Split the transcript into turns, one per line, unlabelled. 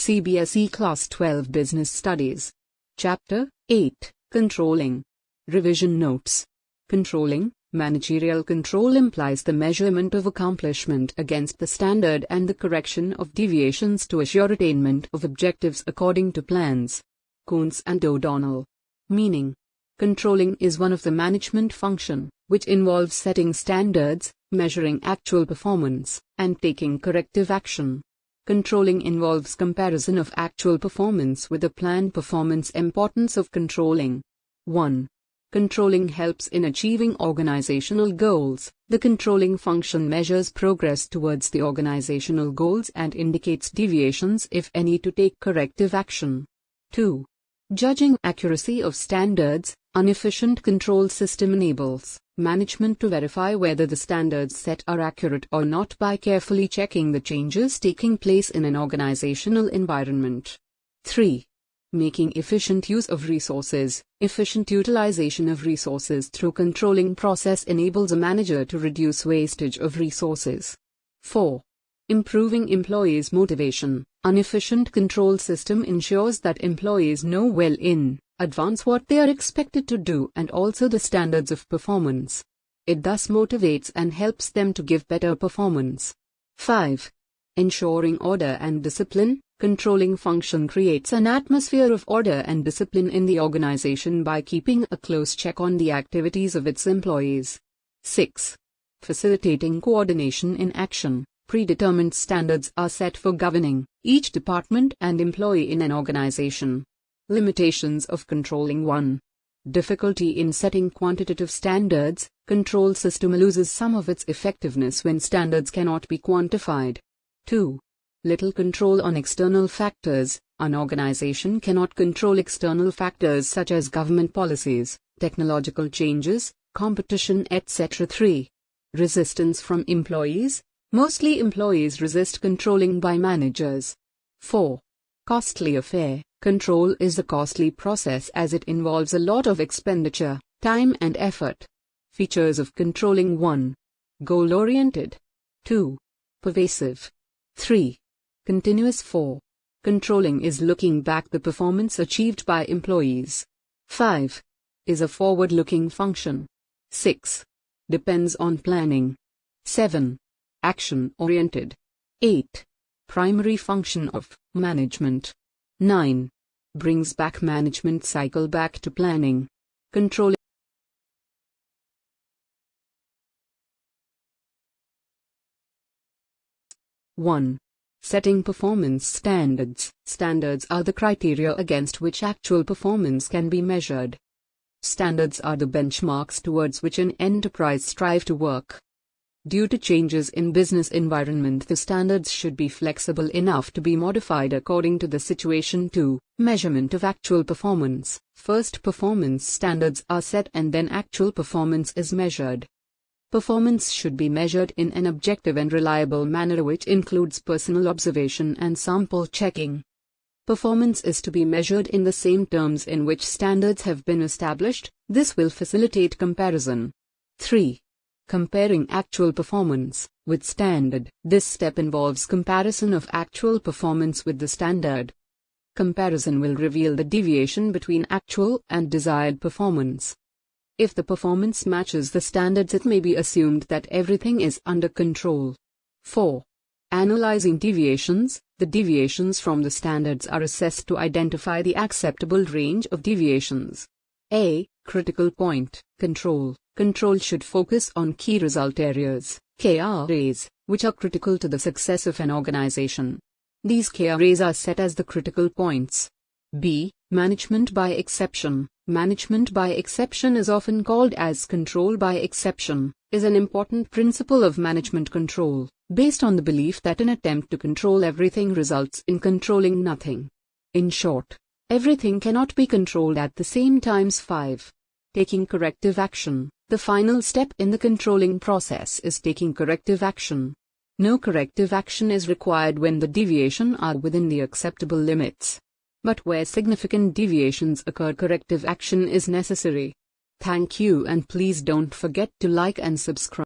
Cbse Class 12 Business Studies. Chapter 8, Controlling. Revision Notes. Controlling. Managerial control implies the measurement of accomplishment against the standard and the correction of deviations to assure attainment of objectives according to plans. Coons and O'Donnell. Meaning. Controlling is one of the management function, which involves setting standards, measuring actual performance, and taking corrective action. Controlling involves comparison of actual performance with the planned performance. Importance of controlling. 1. Controlling helps in achieving organizational goals. The controlling function measures progress towards the organizational goals and indicates deviations, if any, to take corrective action. 2. Judging accuracy of standards. An efficient control system enables management to verify whether the standards set are accurate or not by carefully checking the changes taking place in an organizational environment. 3. Making efficient use of resources. Efficient utilization of resources through controlling process enables a manager to reduce wastage of resources. 4. Improving employees' motivation. An efficient control system ensures that employees know well in advance what they are expected to do and also the standards of performance. It thus motivates and helps them to give better performance. 5. Ensuring order and discipline. Controlling function creates an atmosphere of order and discipline in the organization by keeping a close check on the activities of its employees. 6. Facilitating coordination in action. Predetermined standards are set for governing each department and employee in an organization. Limitations of controlling. 1. Difficulty in setting quantitative standards. Control system loses some of its effectiveness when standards cannot be quantified. 2. Little control on external factors. An organization cannot control external factors such as government policies, technological changes, competition, etc. 3. Resistance from employees. Mostly employees resist controlling by managers. 4. Costly affair. Control is a costly process as it involves a lot of expenditure, time and effort. Features of controlling. 1. Goal-oriented. 2. Pervasive. 3. Continuous. 4. Controlling is looking back the performance achieved by employees. 5. Is a forward-looking function. 6. Depends on planning. 7. Action-oriented. 8. Primary function of management. 9. Brings back management cycle back to planning. Controlling. 1. Setting performance standards. Standards are the criteria against which actual performance can be measured. Standards are the benchmarks towards which an enterprise strives to work. Due to changes in business environment, the standards should be flexible enough to be modified according to the situation. 2. Measurement of actual performance. First, performance standards are set and then actual performance is measured. Performance should be measured in an objective and reliable manner which includes personal observation and sample checking. Performance is to be measured in the same terms in which standards have been established. This will facilitate comparison. 3. Comparing actual performance with standard. This step involves comparison of actual performance with the standard. Comparison will reveal the deviation between actual and desired performance. If the performance matches the standards, it may be assumed that everything is under control. 4. Analyzing deviations. The deviations from the standards are assessed to identify the acceptable range of deviations. A. Critical point. Control. Control should focus on key result areas, KRAs, which are critical to the success of an organization. These KRAs are set as the critical points. B. Management by exception. Management by exception is often called as control by exception, is an important principle of management control, based on the belief that an attempt to control everything results in controlling nothing. In short, everything cannot be controlled at the same time. 5. Taking corrective action. The final step in the controlling process is taking corrective action. No corrective action is required when the deviations are within the acceptable limits. But where significant deviations occur, corrective action is necessary. Thank you, and please don't forget to like and subscribe.